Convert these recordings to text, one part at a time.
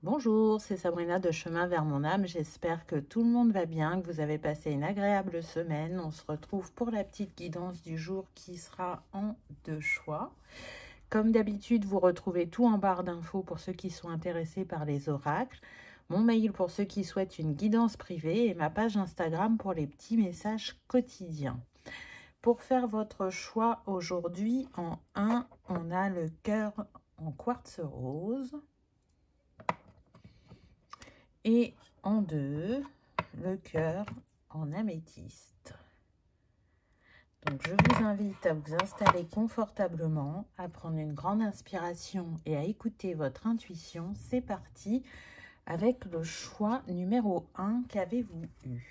Bonjour, c'est Sabrina de Chemin vers mon âme. J'espère que tout le monde va bien, que vous avez passé une agréable semaine. On se retrouve pour la petite guidance du jour qui sera en 2 choix. Comme d'habitude, vous retrouvez tout en barre d'infos pour ceux qui sont intéressés par les oracles, mon mail pour ceux qui souhaitent une guidance privée et ma page Instagram pour les petits messages quotidiens. Pour faire votre choix aujourd'hui, en 1, on a le cœur en quartz rose. Et en 2, le cœur en améthyste. Donc je vous invite à vous installer confortablement, à prendre une grande inspiration et à écouter votre intuition. C'est parti avec le choix numéro 1. Qu'avez-vous eu?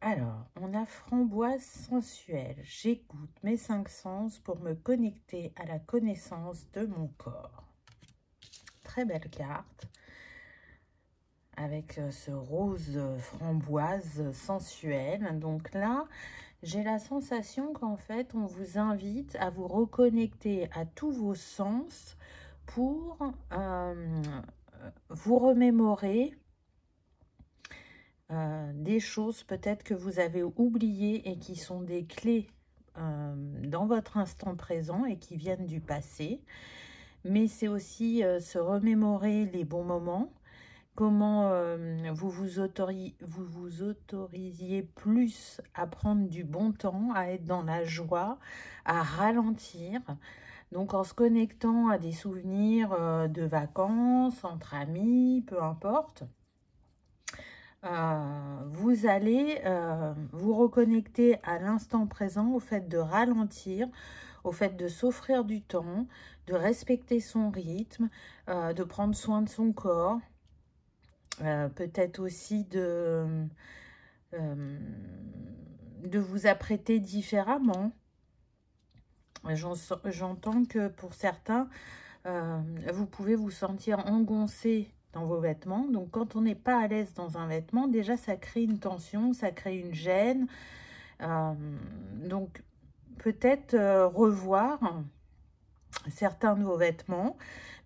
Alors, on a framboise sensuelle. J'écoute mes 5 sens pour me connecter à la connaissance de mon corps. Très belle carte. Avec ce rose framboise sensuel. Donc là, j'ai la sensation qu'en fait, on vous invite à vous reconnecter à tous vos sens pour vous remémorer des choses peut-être que vous avez oubliées et qui sont des clés dans votre instant présent et qui viennent du passé. Mais c'est aussi se remémorer les bons moments, comment vous vous autorisiez plus à prendre du bon temps, à être dans la joie, à ralentir. Donc en se connectant à des souvenirs de vacances, entre amis, peu importe, vous allez vous reconnecter à l'instant présent, au fait de ralentir, au fait de s'offrir du temps, de respecter son rythme, de prendre soin de son corps. Peut-être aussi de vous apprêter différemment. J'entends que pour certains, vous pouvez vous sentir engoncé dans vos vêtements. Donc, quand on n'est pas à l'aise dans un vêtement, déjà, ça crée une tension, ça crée une gêne. Donc, peut-être revoir certains de vos vêtements.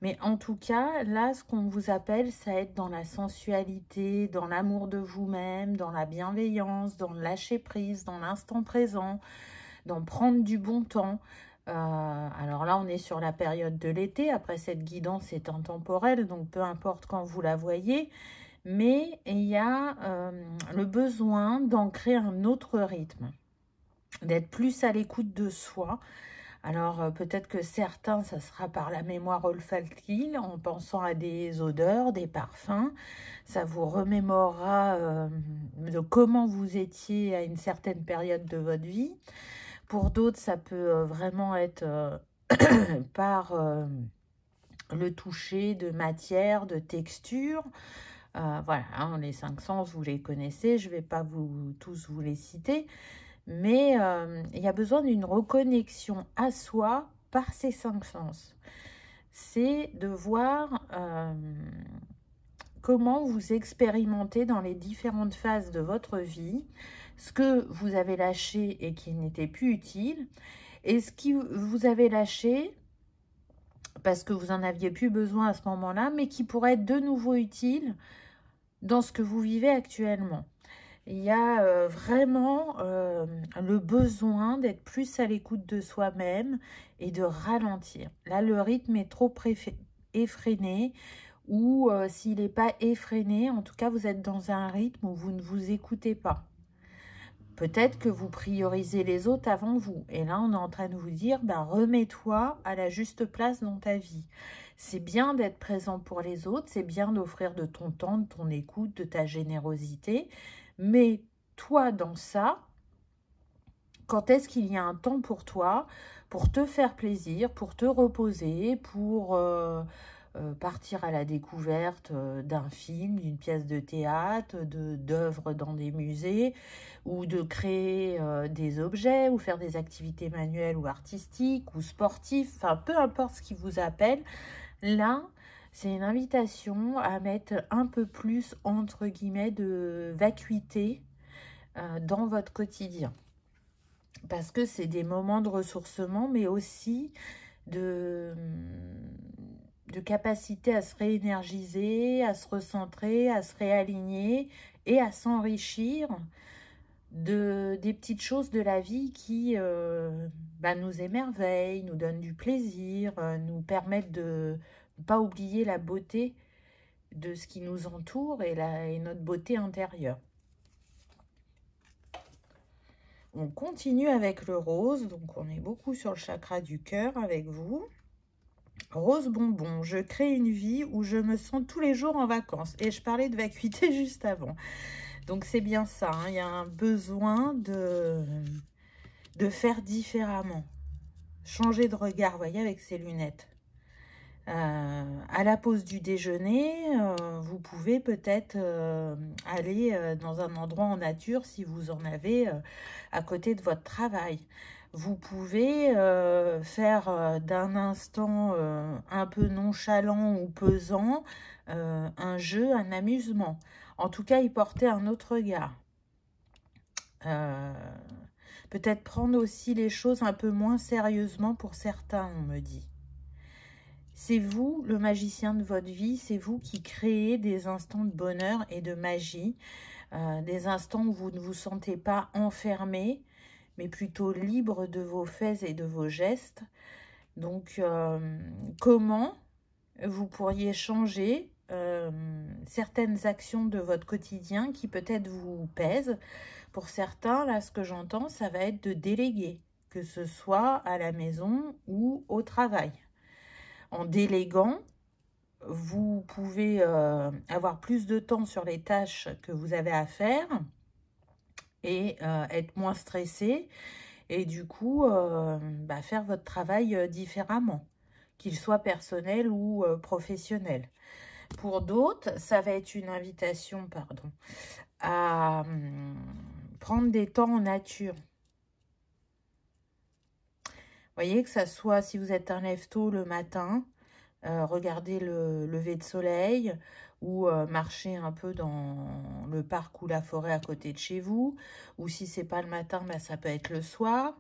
Mais en tout cas, là, ce qu'on vous appelle, ça être dans la sensualité, dans l'amour de vous-même, dans la bienveillance, dans le lâcher-prise, dans l'instant présent, dans prendre du bon temps. Alors là, on est sur la période de l'été. Après, cette guidance est intemporelle, donc peu importe quand vous la voyez. Mais il y a le besoin d'ancrer un autre rythme, d'être plus à l'écoute de soi. Alors, peut-être que certains, ça sera par la mémoire olfactive, en pensant à des odeurs, des parfums. Ça vous remémorera de comment vous étiez à une certaine période de votre vie. Pour d'autres, ça peut vraiment être par le toucher de matière, de texture. Voilà, hein, les 5 sens, vous les connaissez. Je ne vais pas tous vous les citer. Mais il y a besoin d'une reconnexion à soi par ces 5 sens. C'est de voir comment vous expérimentez dans les différentes phases de votre vie, ce que vous avez lâché et qui n'était plus utile, et ce que vous avez lâché parce que vous n'en aviez plus besoin à ce moment-là, mais qui pourrait être de nouveau utile dans ce que vous vivez actuellement. Il y a vraiment le besoin d'être plus à l'écoute de soi-même et de ralentir. Là, le rythme est trop effréné, ou s'il n'est pas effréné, en tout cas, vous êtes dans un rythme où vous ne vous écoutez pas. Peut-être que vous priorisez les autres avant vous. Et là, on est en train de vous dire, ben, remets-toi à la juste place dans ta vie. C'est bien d'être présent pour les autres, c'est bien d'offrir de ton temps, de ton écoute, de ta générosité. Mais toi, dans ça, quand est-ce qu'il y a un temps pour toi, pour te faire plaisir, pour te reposer, pour partir à la découverte d'un film, d'une pièce de théâtre, d'œuvres dans des musées, ou de créer des objets, ou faire des activités manuelles ou artistiques, ou sportives, enfin peu importe ce qui vous appelle. Là, c'est une invitation à mettre un peu plus, entre guillemets, de vacuité dans votre quotidien. Parce que c'est des moments de ressourcement, mais aussi de capacité à se réénergiser, à se recentrer, à se réaligner et à s'enrichir des petites choses de la vie qui nous émerveillent, nous donnent du plaisir, nous permettent de ne pas oublier la beauté de ce qui nous entoure et notre beauté intérieure. On continue avec le rose, donc on est beaucoup sur le chakra du cœur avec vous. Rose bonbon, je crée une vie où je me sens tous les jours en vacances. Et je parlais de vacuité juste avant. Donc c'est bien ça, hein, il y a un besoin de faire différemment. Changer de regard, vous voyez, avec ces lunettes. À la pause du déjeuner, vous pouvez peut-être aller dans un endroit en nature si vous en avez à côté de votre travail. Vous pouvez faire d'un instant un peu nonchalant ou pesant un jeu, un amusement. En tout cas, y porter un autre regard. Peut-être prendre aussi les choses un peu moins sérieusement pour certains, on me dit. C'est vous, le magicien de votre vie, c'est vous qui créez des instants de bonheur et de magie, des instants où vous ne vous sentez pas enfermé, mais plutôt libre de vos faits et de vos gestes. Donc, comment vous pourriez changer certaines actions de votre quotidien qui peut-être vous pèsent. Pour certains, là, ce que j'entends, ça va être de déléguer, que ce soit à la maison ou au travail. En déléguant, vous pouvez avoir plus de temps sur les tâches que vous avez à faire et être moins stressé et du coup faire votre travail différemment, qu'il soit personnel ou professionnel. Pour d'autres, ça va être une invitation, à prendre des temps en nature. Vous voyez, que ça soit si vous êtes un lève-tôt le matin, regardez le lever de soleil ou marcher un peu dans le parc ou la forêt à côté de chez vous. Ou si c'est pas le matin, ça peut être le soir.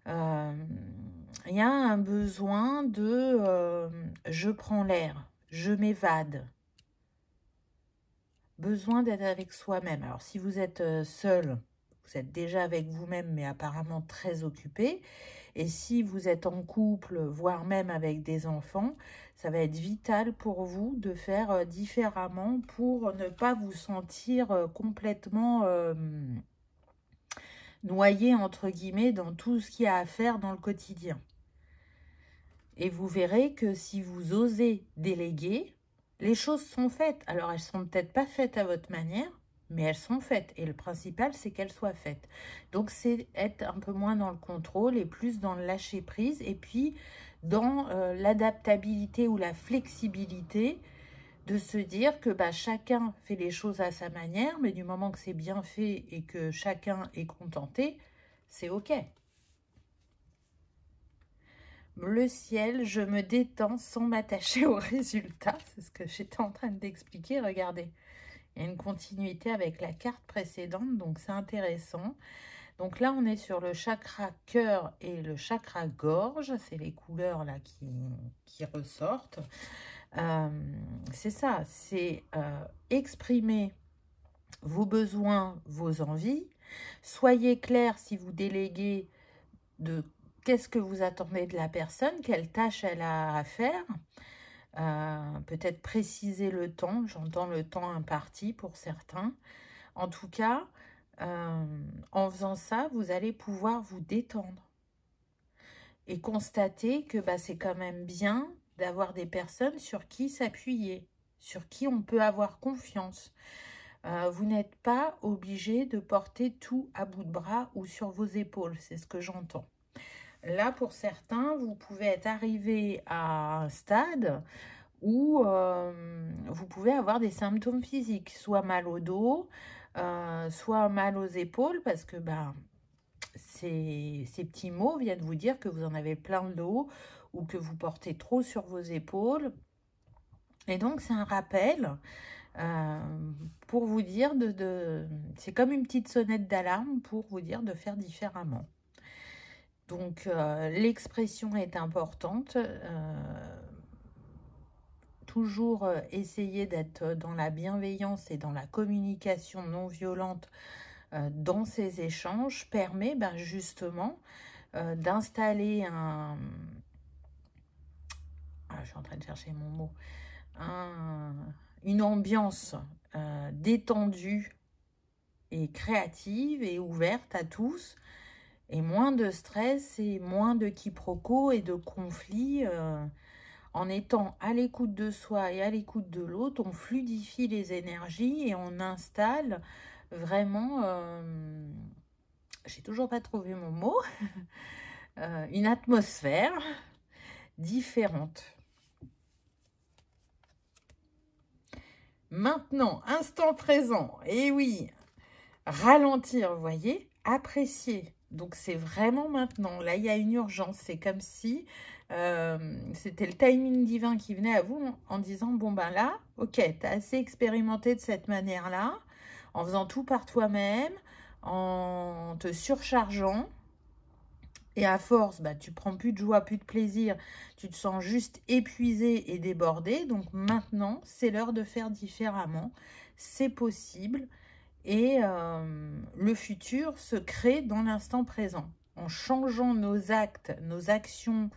Il y a un besoin de je prends l'air, je m'évade. Besoin d'être avec soi-même. Alors, si vous êtes seul, vous êtes déjà avec vous-même, mais apparemment très occupé. Et si vous êtes en couple, voire même avec des enfants, ça va être vital pour vous de faire différemment pour ne pas vous sentir complètement noyé, entre guillemets, dans tout ce qu'il y a à faire dans le quotidien. Et vous verrez que si vous osez déléguer, les choses sont faites. Alors, elles ne sont peut-être pas faites à votre manière, mais elles sont faites. Et le principal, c'est qu'elles soient faites. Donc, c'est être un peu moins dans le contrôle et plus dans le lâcher-prise. Et puis, dans l'adaptabilité ou la flexibilité de se dire que chacun fait les choses à sa manière, mais du moment que c'est bien fait et que chacun est contenté, c'est OK. Le ciel, je me détends sans m'attacher au résultat. C'est ce que j'étais en train d'expliquer. Regardez, il y a une continuité avec la carte précédente, donc c'est intéressant. Donc là, on est sur le chakra cœur et le chakra gorge. C'est les couleurs là qui ressortent. C'est ça, c'est exprimer vos besoins, vos envies. Soyez clair si vous déléguez de qu'est-ce que vous attendez de la personne, quelle tâche elle a à faire. Peut-être préciser le temps, j'entends le temps imparti pour certains. En tout cas, en faisant ça, vous allez pouvoir vous détendre et constater que c'est quand même bien d'avoir des personnes sur qui s'appuyer, sur qui on peut avoir confiance. Vous n'êtes pas obligé de porter tout à bout de bras ou sur vos épaules, c'est ce que j'entends. Là, pour certains, vous pouvez être arrivé à un stade où vous pouvez avoir des symptômes physiques, soit mal au dos, soit mal aux épaules, parce que ces petits mots viennent vous dire que vous en avez plein le dos ou que vous portez trop sur vos épaules. Et donc, c'est un rappel pour vous dire c'est comme une petite sonnette d'alarme pour vous dire de faire différemment. Donc, l'expression est importante. Toujours essayer d'être dans la bienveillance et dans la communication non violente dans ces échanges permet justement d'installer un... Ah, je suis en train de chercher mon mot. Une ambiance détendue et créative et ouverte à tous, et moins de stress et moins de quiproquos et de conflits. En étant à l'écoute de soi et à l'écoute de l'autre, on fluidifie les énergies et on installe vraiment, j'ai toujours pas trouvé mon mot, une atmosphère différente. Maintenant, instant présent, et oui, ralentir, vous voyez, apprécier. Donc, c'est vraiment maintenant. Là, il y a une urgence. C'est comme si c'était le timing divin qui venait à vous en disant, bon, ben là, ok, tu as assez expérimenté de cette manière-là, en faisant tout par toi-même, en te surchargeant. Et à force, tu prends plus de joie, plus de plaisir, tu te sens juste épuisé et débordé. Donc maintenant, c'est l'heure de faire différemment. C'est possible. Et le futur se crée dans l'instant présent. En changeant nos actes, nos actions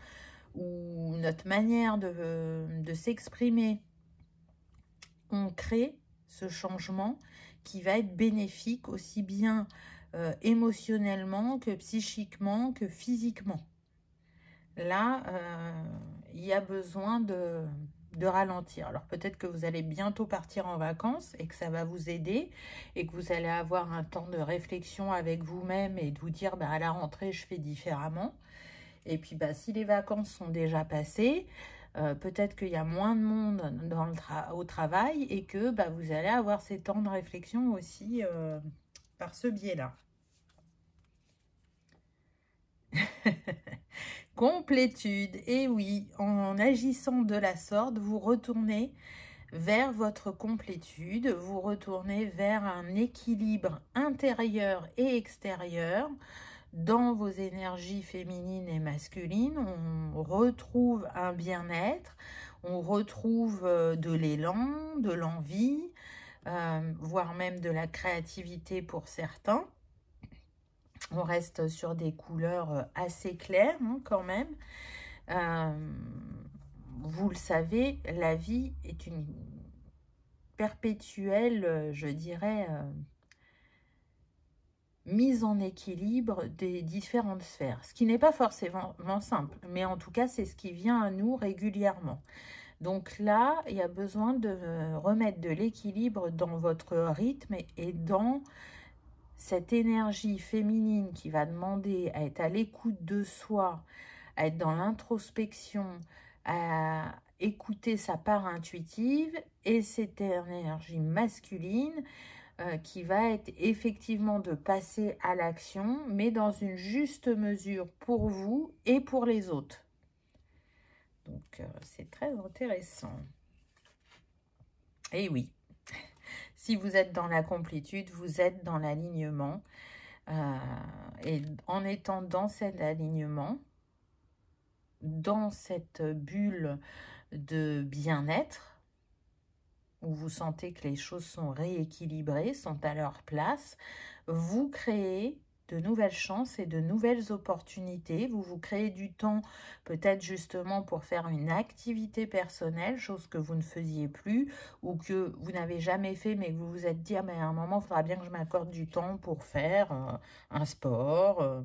ou notre manière de s'exprimer, on crée ce changement qui va être bénéfique aussi bien émotionnellement que psychiquement que physiquement. Là, il y a besoin de ralentir. Alors peut-être que vous allez bientôt partir en vacances et que ça va vous aider et que vous allez avoir un temps de réflexion avec vous-même et de vous dire à la rentrée je fais différemment. Et puis si les vacances sont déjà passées, peut-être qu'il y a moins de monde au travail et que vous allez avoir ces temps de réflexion aussi par ce biais-là. Complétude, et oui, en agissant de la sorte, vous retournez vers votre complétude, vous retournez vers un équilibre intérieur et extérieur dans vos énergies féminines et masculines. On retrouve un bien-être, on retrouve de l'élan, de l'envie, voire même de la créativité pour certains. On reste sur des couleurs assez claires quand même. Vous le savez, la vie est une perpétuelle, je dirais, mise en équilibre des différentes sphères. Ce qui n'est pas forcément simple, mais en tout cas, c'est ce qui vient à nous régulièrement. Donc là, il y a besoin de remettre de l'équilibre dans votre rythme et dans cette énergie féminine qui va demander à être à l'écoute de soi, à être dans l'introspection, à écouter sa part intuitive, et cette énergie masculine qui va être effectivement de passer à l'action, mais dans une juste mesure pour vous et pour les autres. Donc, c'est très intéressant. Et oui, si vous êtes dans la complétude, vous êtes dans l'alignement. Et en étant dans cet alignement, dans cette bulle de bien-être, où vous sentez que les choses sont rééquilibrées, sont à leur place, vous créez de nouvelles chances et de nouvelles opportunités. Vous vous créez du temps peut-être justement pour faire une activité personnelle, chose que vous ne faisiez plus ou que vous n'avez jamais fait, mais que vous vous êtes dit mais à un moment, il faudra bien que je m'accorde du temps pour faire un sport,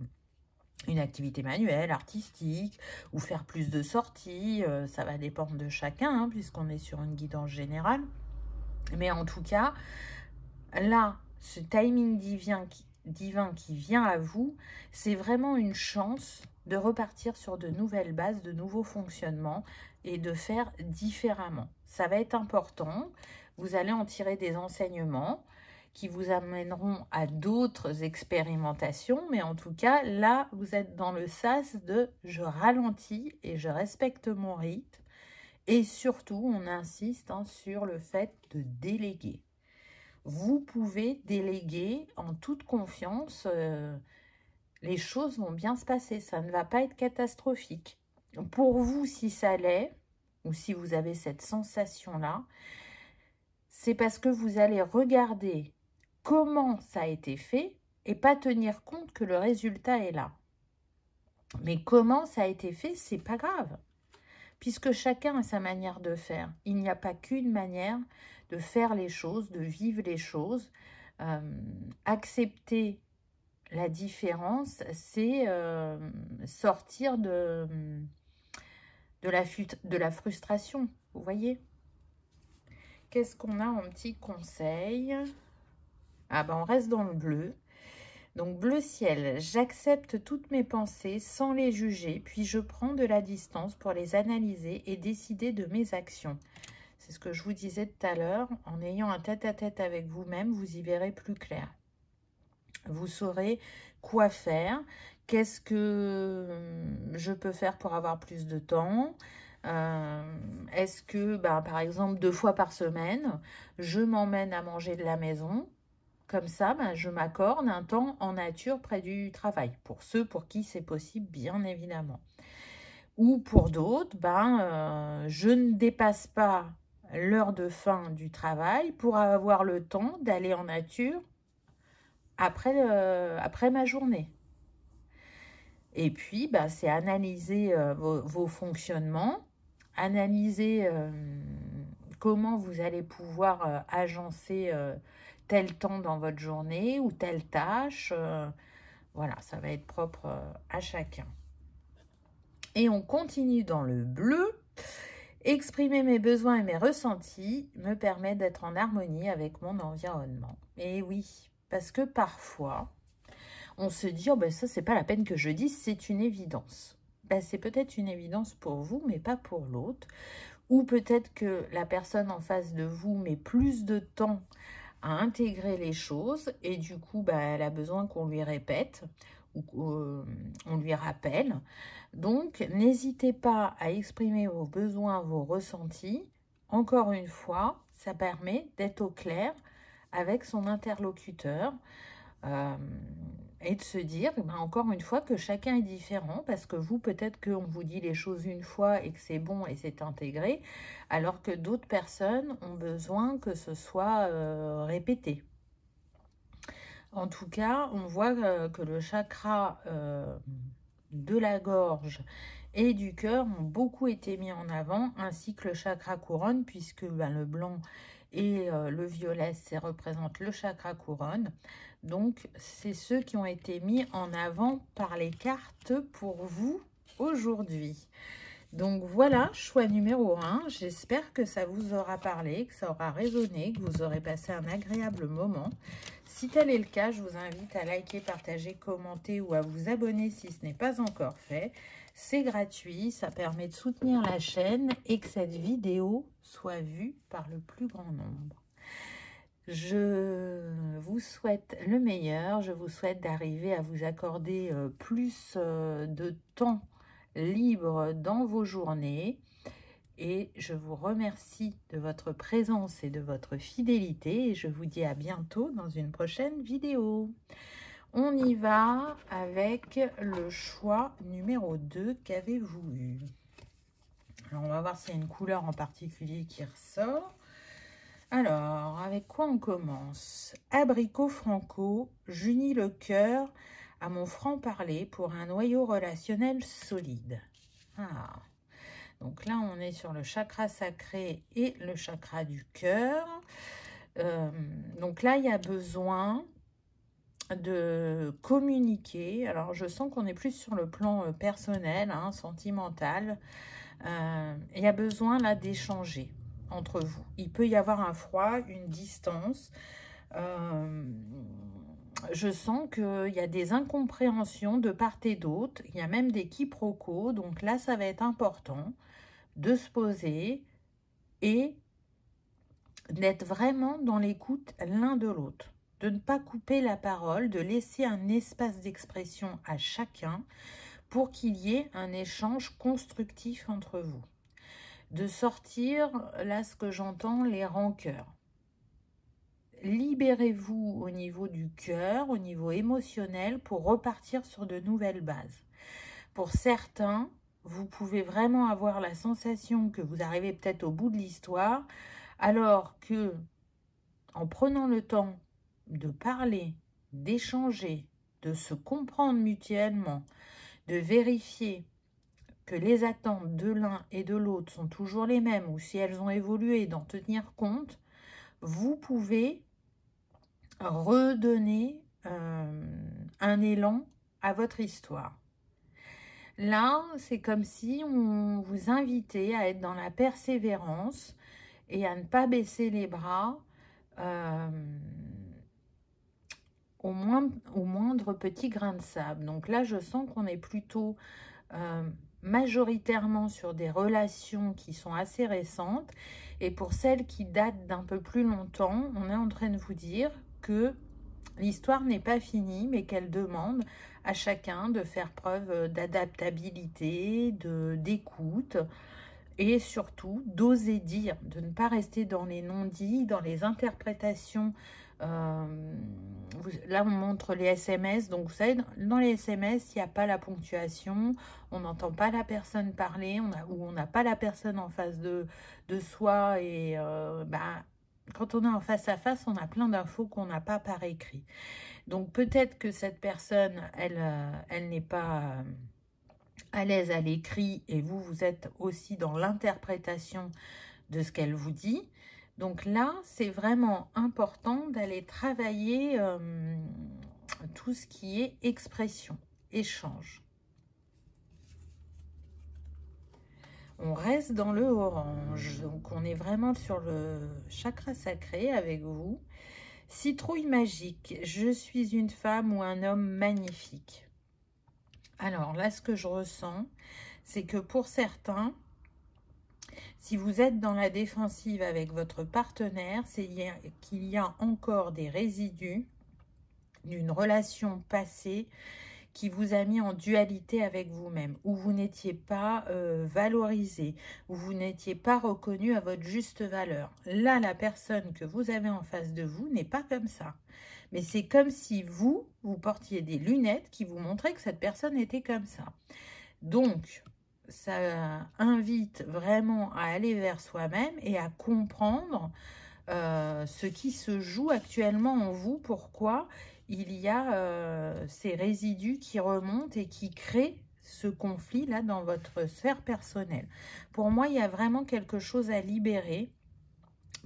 une activité manuelle, artistique, ou faire plus de sorties. Ça va dépendre de chacun, puisqu'on est sur une guidance générale. Mais en tout cas, là, ce timing divin qui vient à vous, c'est vraiment une chance de repartir sur de nouvelles bases, de nouveaux fonctionnements et de faire différemment. Ça va être important. Vous allez en tirer des enseignements qui vous amèneront à d'autres expérimentations. Mais en tout cas, là, vous êtes dans le sas de « je ralentis et je respecte mon rythme ». Et surtout, on insiste sur le fait de déléguer. Vous pouvez déléguer en toute confiance les choses vont bien se passer, ça ne va pas être catastrophique. Pour vous, si ça l'est, ou si vous avez cette sensation-là, c'est parce que vous allez regarder comment ça a été fait et pas tenir compte que le résultat est là. Mais comment ça a été fait, c'est pas grave, puisque chacun a sa manière de faire. Il n'y a pas qu'une manière de faire les choses, de vivre les choses. Accepter la différence, c'est sortir de la frustration, vous voyez. Qu'est-ce qu'on a en petit conseil? Ah ben on reste dans le bleu. Donc bleu ciel, j'accepte toutes mes pensées sans les juger, puis je prends de la distance pour les analyser et décider de mes actions. C'est ce que je vous disais tout à l'heure, en ayant un tête-à-tête avec vous-même, vous y verrez plus clair. Vous saurez quoi faire, qu'est-ce que je peux faire pour avoir plus de temps. Est-ce que, par exemple, 2 fois par semaine, je m'emmène à manger de la maison. Comme ça, je m'accorde un temps en nature près du travail. Pour ceux pour qui c'est possible, bien évidemment. Ou pour d'autres, je ne dépasse pas l'heure de fin du travail pour avoir le temps d'aller en nature après ma journée. Et puis, c'est analyser vos fonctionnements, analyser comment vous allez pouvoir agencer tel temps dans votre journée ou telle tâche. Voilà, ça va être propre à chacun. Et on continue dans le bleu. Exprimer mes besoins et mes ressentis me permet d'être en harmonie avec mon environnement. Et oui, parce que parfois, on se dit, oh ça, c'est pas la peine que je dise, c'est une évidence. C'est peut-être une évidence pour vous, mais pas pour l'autre. Ou peut-être que la personne en face de vous met plus de temps à intégrer les choses et du coup, elle a besoin qu'on lui répète ou qu'on lui rappelle. Donc, n'hésitez pas à exprimer vos besoins, vos ressentis. Encore une fois, ça permet d'être au clair avec son interlocuteur et de se dire, encore une fois, que chacun est différent parce que vous, peut-être qu'on vous dit les choses une fois et que c'est bon et c'est intégré, alors que d'autres personnes ont besoin que ce soit répété. En tout cas, on voit que le chakra de la gorge et du cœur ont beaucoup été mis en avant, ainsi que le chakra couronne, puisque le blanc et le violet, ça représente le chakra couronne. Donc, c'est ceux qui ont été mis en avant par les cartes pour vous aujourd'hui. Donc voilà, choix numéro 1. J'espère que ça vous aura parlé, que ça aura résonné, que vous aurez passé un agréable moment. Si tel est le cas, je vous invite à liker, partager, commenter ou à vous abonner si ce n'est pas encore fait. C'est gratuit, ça permet de soutenir la chaîne et que cette vidéo soit vue par le plus grand nombre. Je vous souhaite le meilleur, je vous souhaite d'arriver à vous accorder plus de temps libre dans vos journées et je vous remercie de votre présence et de votre fidélité et je vous dis à bientôt dans une prochaine vidéo. On y va avec le choix numéro 2. Qu'avez-vous eu? Alors on va voir s'il y a une couleur en particulier qui ressort. Alors, avec quoi on commence? Abricot franco, j'unis le cœur à mon franc-parler pour un noyau relationnel solide. Ah. Donc là, on est sur le chakra sacré et le chakra du cœur. Donc là, il y a besoin de communiquer. Alors, je sens qu'on est plus sur le plan personnel, sentimental. Il y a besoin là d'échanger entre vous. Il peut y avoir un froid, une distance. Je sens qu'il y a des incompréhensions de part et d'autre. Il y a même des quiproquos. Donc là, ça va être important de se poser et d'être vraiment dans l'écoute l'un de l'autre. De ne pas couper la parole, de laisser un espace d'expression à chacun pour qu'il y ait un échange constructif entre vous. De sortir, là, ce que j'entends, les rancœurs. libérez-vous au niveau du cœur, au niveau émotionnel, pour repartir sur de nouvelles bases. Pour certains, vous pouvez vraiment avoir la sensation que vous arrivez peut-être au bout de l'histoire, alors que, en prenant le temps de parler, d'échanger, de se comprendre mutuellement, de vérifier que les attentes de l'un et de l'autre sont toujours les mêmes, ou si elles ont évolué, d'en tenir compte, vous pouvez redonner un élan à votre histoire. Là, c'est comme si on vous invitait à être dans la persévérance et à ne pas baisser les bras au moindre petit grain de sable. Donc là, je sens qu'on est plutôt majoritairement sur des relations qui sont assez récentes. Et pour celles qui datent d'un peu plus longtemps, on est en train de vous dire que l'histoire n'est pas finie, mais qu'elle demande à chacun de faire preuve d'adaptabilité, d'écoute, et surtout d'oser dire, de ne pas rester dans les non-dits, dans les interprétations. Là, on montre les SMS, donc vous savez, dans les SMS, il n'y a pas la ponctuation, on n'entend pas la personne parler, ou on n'a pas la personne en face de soi, et quand on est en face à face, on a plein d'infos qu'on n'a pas par écrit. Donc peut-être que cette personne, elle n'est pas à l'aise à l'écrit, et vous êtes aussi dans l'interprétation de ce qu'elle vous dit. Donc là, c'est vraiment important d'aller travailler tout ce qui est expression, échange. On reste dans le orange, donc on est vraiment sur le chakra sacré avec vous. Citrouille magique, je suis une femme ou un homme magnifique. Alors là, ce que je ressens, c'est que pour certains, si vous êtes dans la défensive avec votre partenaire, c'est qu'il y a encore des résidus d'une relation passée qui vous a mis en dualité avec vous-même, où vous n'étiez pas valorisé, où vous n'étiez pas reconnu à votre juste valeur. Là, la personne que vous avez en face de vous n'est pas comme ça. Mais c'est comme si vous portiez des lunettes qui vous montraient que cette personne était comme ça. Donc, ça invite vraiment à aller vers soi-même et à comprendre ce qui se joue actuellement en vous, pourquoi il y a ces résidus qui remontent et qui créent ce conflit-là dans votre sphère personnelle. Pour moi, il y a vraiment quelque chose à libérer.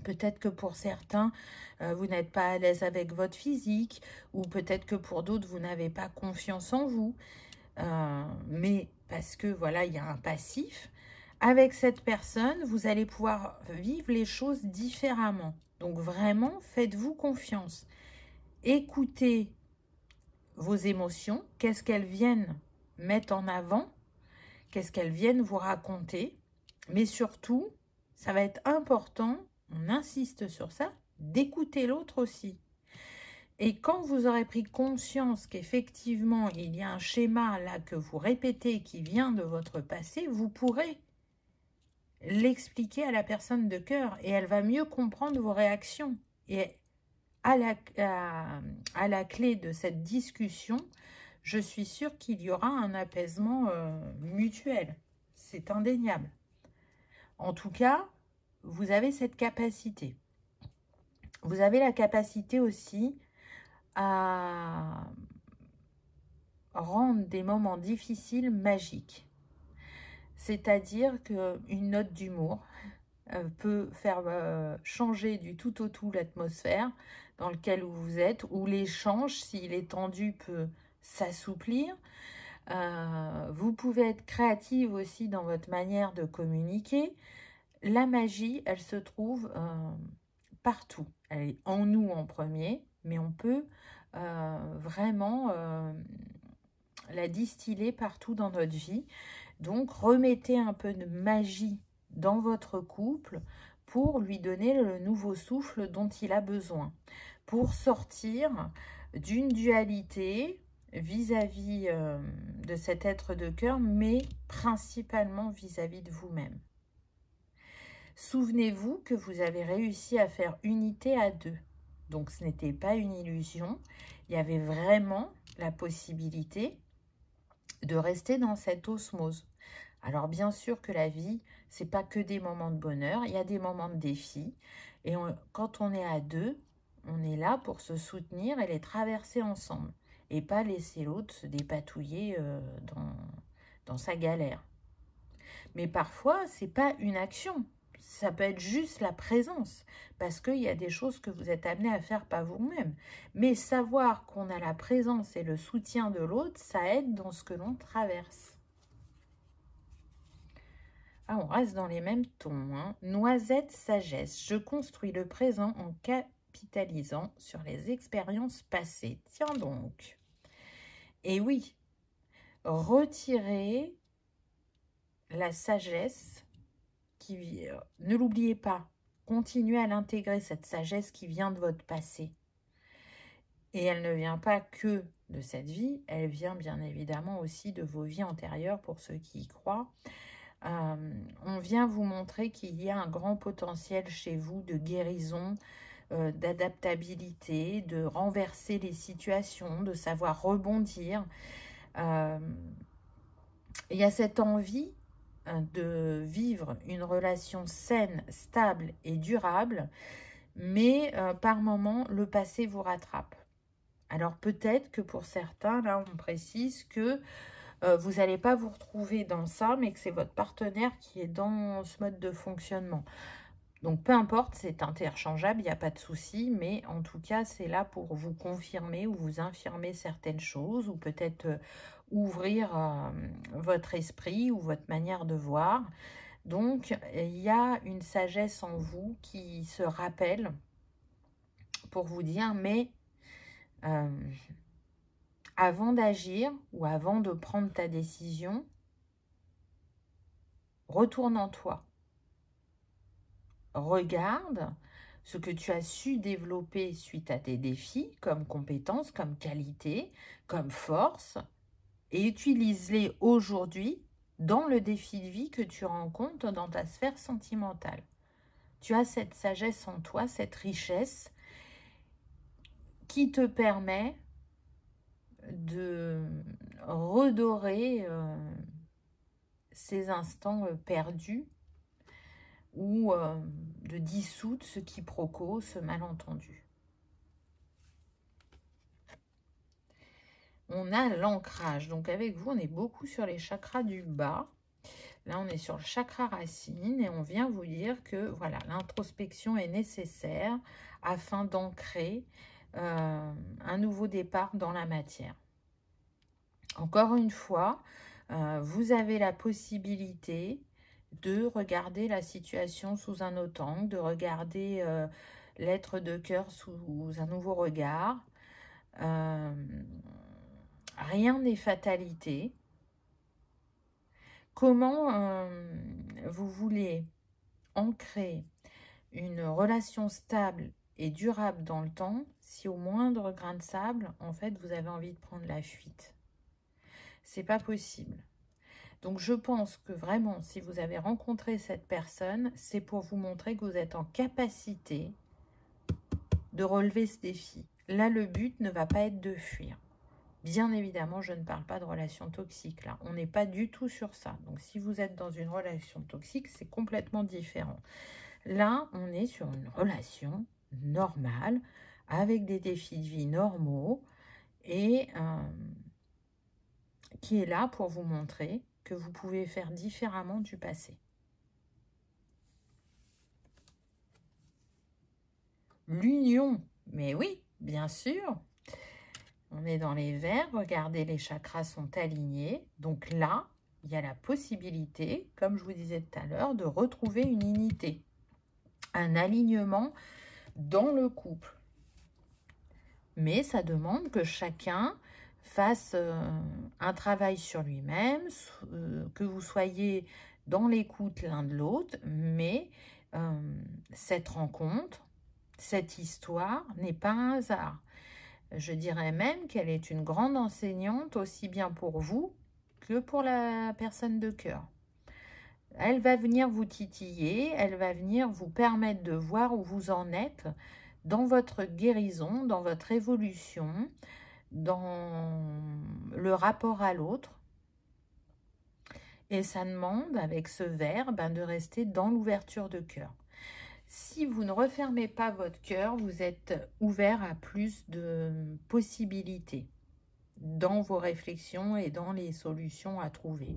Peut-être que pour certains, vous n'êtes pas à l'aise avec votre physique, ou peut-être que pour d'autres, vous n'avez pas confiance en vous. Mais parce que, voilà, il y a un passif. Avec cette personne, vous allez pouvoir vivre les choses différemment. Donc, vraiment, faites-vous confiance. Écoutez vos émotions, qu'est-ce qu'elles viennent mettre en avant, qu'est-ce qu'elles viennent vous raconter, mais surtout, ça va être important, on insiste sur ça, d'écouter l'autre aussi. Et quand vous aurez pris conscience qu'effectivement, il y a un schéma là que vous répétez qui vient de votre passé, vous pourrez l'expliquer à la personne de cœur et elle va mieux comprendre vos réactions. Et à la clé de cette discussion, je suis sûre qu'il y aura un apaisement mutuel. C'est indéniable. En tout cas, vous avez cette capacité. Vous avez la capacité aussi à rendre des moments difficiles magiques. C'est-à-dire qu'une note d'humour peut faire changer du tout au tout l'atmosphère dans laquelle vous êtes, ou l'échange, s'il est tendu, peut s'assouplir. Vous pouvez être créative aussi dans votre manière de communiquer. La magie, elle se trouve partout. Elle est en nous en premier, mais on peut vraiment la distiller partout dans notre vie. Donc, remettez un peu de magie dans votre couple pour lui donner le nouveau souffle dont il a besoin, pour sortir d'une dualité vis-à-vis de cet être de cœur, mais principalement vis-à-vis de vous-même. Souvenez-vous que vous avez réussi à faire unité à deux. Donc, ce n'était pas une illusion. Il y avait vraiment la possibilité de rester dans cette osmose. Alors, bien sûr que la vie, c'est pas que des moments de bonheur. Il y a des moments de défi. Et quand on est à deux, on est là pour se soutenir et les traverser ensemble. Et pas laisser l'autre se dépatouiller dans sa galère. Mais parfois, c'est pas une action. Ça peut être juste la présence. Parce qu'il y a des choses que vous êtes amené à faire pas vous-même. Mais savoir qu'on a la présence et le soutien de l'autre, ça aide dans ce que l'on traverse. Ah, on reste dans les mêmes tons. Hein. Noisette, sagesse. Je construis le présent en capitalisant sur les expériences passées. Tiens donc. Et oui, retirez la sagesse qui... ne l'oubliez pas. Continuez à l'intégrer, cette sagesse qui vient de votre passé. Et elle ne vient pas que de cette vie, elle vient bien évidemment aussi de vos vies antérieures pour ceux qui y croient. On vient vous montrer qu'il y a un grand potentiel chez vous de guérison, d'adaptabilité, de renverser les situations, de savoir rebondir. Il y a cette envie de vivre une relation saine, stable et durable, mais par moments, le passé vous rattrape. Alors peut-être que pour certains, là on précise que vous n'allez pas vous retrouver dans ça, mais que c'est votre partenaire qui est dans ce mode de fonctionnement. Donc peu importe, c'est interchangeable, il n'y a pas de souci, mais en tout cas c'est là pour vous confirmer ou vous infirmer certaines choses, ou peut-être ouvrir votre esprit ou votre manière de voir. Donc il y a une sagesse en vous qui se rappelle pour vous dire, mais avant d'agir ou avant de prendre ta décision, retourne en toi. Regarde ce que tu as su développer suite à tes défis, comme compétences, comme qualité, comme force, et utilise-les aujourd'hui dans le défi de vie que tu rencontres dans ta sphère sentimentale. Tu as cette sagesse en toi, cette richesse qui te permet de redorer ces instants perdus ou de dissoudre ce quiproquo, ce malentendu. On a l'ancrage. Donc avec vous, on est beaucoup sur les chakras du bas. Là, on est sur le chakra racine et on vient vous dire que voilà, l'introspection est nécessaire afin d'ancrer un nouveau départ dans la matière. Encore une fois, vous avez la possibilité de regarder la situation sous un autre angle, de regarder l'être de cœur sous un nouveau regard. Rien n'est fatalité. Comment vous voulez ancrer une relation stable et durable dans le temps si au moindre grain de sable, en fait, vous avez envie de prendre la fuite? C'est pas possible. Donc, je pense que vraiment, si vous avez rencontré cette personne, c'est pour vous montrer que vous êtes en capacité de relever ce défi. Là, le but ne va pas être de fuir. Bien évidemment, je ne parle pas de relation toxique, là. On n'est pas du tout sur ça. Donc, si vous êtes dans une relation toxique, c'est complètement différent. Là, on est sur une relation normale, avec des défis de vie normaux, et qui est là pour vous montrer que vous pouvez faire différemment du passé. L'union, mais oui, bien sûr. On est dans les verts, regardez, les chakras sont alignés. Donc là, il y a la possibilité, comme je vous disais tout à l'heure, de retrouver une unité, un alignement dans le couple. Mais ça demande que chacun fasse un travail sur lui-même, que vous soyez dans l'écoute l'un de l'autre, mais cette rencontre, cette histoire n'est pas un hasard. Je dirais même qu'elle est une grande enseignante aussi bien pour vous que pour la personne de cœur. Elle va venir vous titiller, elle va venir vous permettre de voir où vous en êtes dans votre guérison, dans votre évolution, dans le rapport à l'autre. Et ça demande, avec ce verbe, de rester dans l'ouverture de cœur. Si vous ne refermez pas votre cœur, vous êtes ouvert à plus de possibilités dans vos réflexions et dans les solutions à trouver.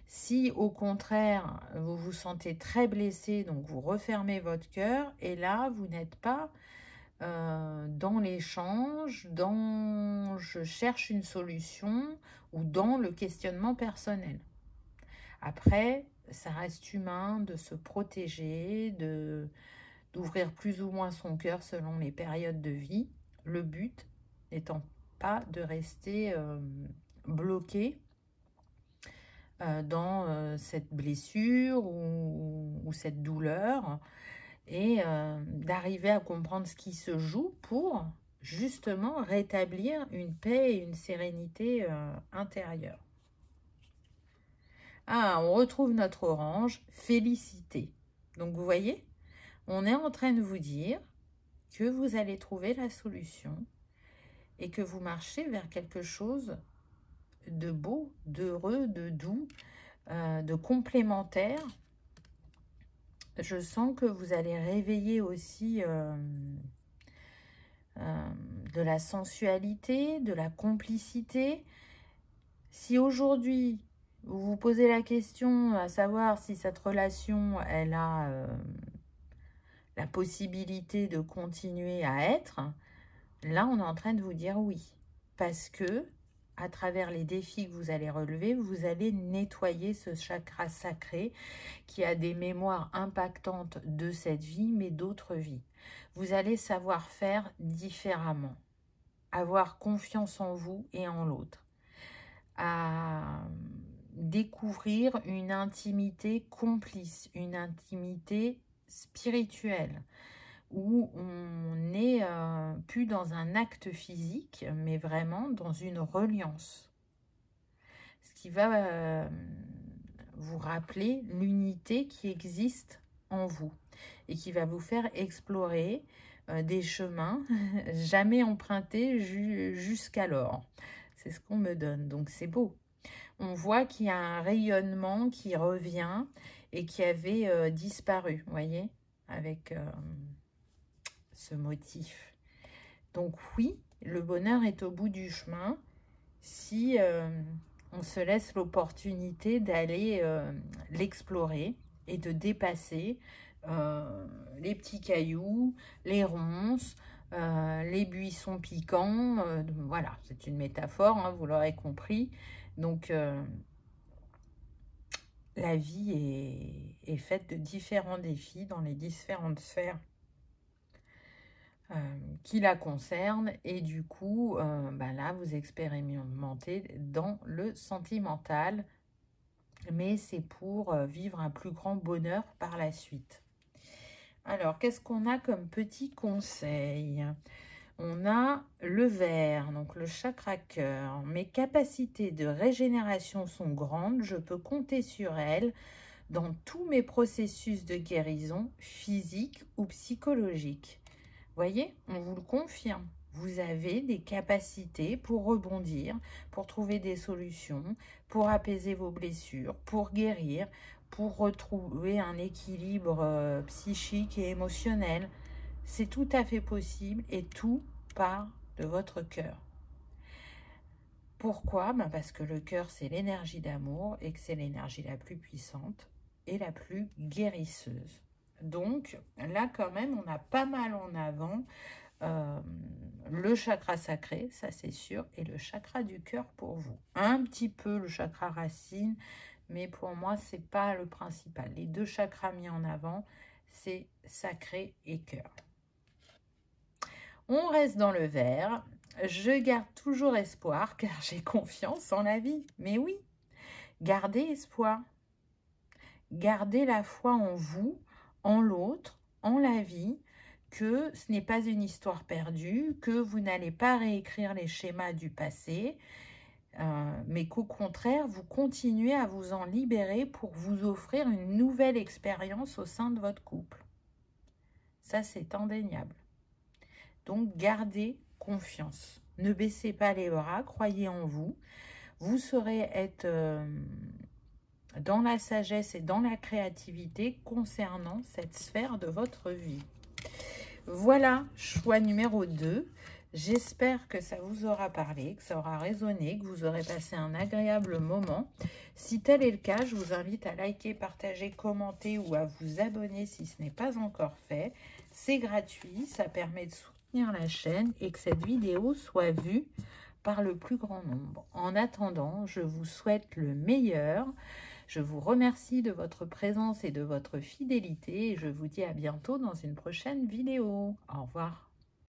Si au contraire, vous vous sentez très blessé, donc vous refermez votre cœur, et là, vous n'êtes pas dans l'échange, dans je cherche une solution ou dans le questionnement personnel. Après, ça reste humain de se protéger, d'ouvrir plus ou moins son cœur selon les périodes de vie. Le but n'étant pas de rester bloqué dans cette blessure ou cette douleur et d'arriver à comprendre ce qui se joue pour justement rétablir une paix et une sérénité intérieure. Ah, on retrouve notre orange, félicité. Donc vous voyez, on est en train de vous dire que vous allez trouver la solution et que vous marchez vers quelque chose de beau, d'heureux, de doux, de complémentaire. Je sens que vous allez réveiller aussi de la sensualité, de la complicité. Si aujourd'hui, vous vous posez la question à savoir si cette relation, elle a la possibilité de continuer à être, là, on est en train de vous dire oui. Parce que, à travers les défis que vous allez relever, vous allez nettoyer ce chakra sacré qui a des mémoires impactantes de cette vie, mais d'autres vies. Vous allez savoir faire différemment, avoir confiance en vous et en l'autre, à découvrir une intimité complice, une intimité spirituelle, où on n'est plus dans un acte physique, mais vraiment dans une reliance. Ce qui va vous rappeler l'unité qui existe en vous et qui va vous faire explorer des chemins jamais empruntés jusqu'alors. C'est ce qu'on me donne, donc c'est beau. On voit qu'il y a un rayonnement qui revient et qui avait disparu, vous voyez, avec ce motif. Donc oui, le bonheur est au bout du chemin si on se laisse l'opportunité d'aller l'explorer et de dépasser les petits cailloux, les ronces, les buissons piquants. Voilà, c'est une métaphore, hein, vous l'aurez compris. Donc, la vie est faite de différents défis dans les différentes sphères qui la concernent. Et du coup, là, vous expérimentez dans le sentimental. Mais c'est pour vivre un plus grand bonheur par la suite. Alors, qu'est-ce qu'on a comme petit conseil? On a le vert, donc le chakra cœur. Mes capacités de régénération sont grandes. Je peux compter sur elles dans tous mes processus de guérison physique ou psychologique. Voyez, on vous le confirme. Vous avez des capacités pour rebondir, pour trouver des solutions, pour apaiser vos blessures, pour guérir, pour retrouver un équilibre psychique et émotionnel. C'est tout à fait possible et tout part de votre cœur. Pourquoi? Parce que le cœur, c'est l'énergie d'amour et que c'est l'énergie la plus puissante et la plus guérisseuse. Donc, là, quand même, on a pas mal en avant le chakra sacré, ça c'est sûr, et le chakra du cœur pour vous. Un petit peu le chakra racine, mais pour moi, c'est pas le principal. Les deux chakras mis en avant, c'est sacré et cœur. On reste dans le vert. Je garde toujours espoir, car j'ai confiance en la vie. Mais oui, gardez espoir. Gardez la foi en vous, en l'autre, en la vie, que ce n'est pas une histoire perdue, que vous n'allez pas réécrire les schémas du passé, mais qu'au contraire, vous continuez à vous en libérer pour vous offrir une nouvelle expérience au sein de votre couple. Ça, c'est indéniable. Donc, gardez confiance. Ne baissez pas les bras, croyez en vous. Vous saurez être dans la sagesse et dans la créativité concernant cette sphère de votre vie. Voilà, choix numéro 2. J'espère que ça vous aura parlé, que ça aura résonné, que vous aurez passé un agréable moment. Si tel est le cas, je vous invite à liker, partager, commenter ou à vous abonner si ce n'est pas encore fait. C'est gratuit, ça permet de soutenir la chaîne et que cette vidéo soit vue par le plus grand nombre. En attendant, je vous souhaite le meilleur. Je vous remercie de votre présence et de votre fidélité et je vous dis à bientôt dans une prochaine vidéo. Au revoir.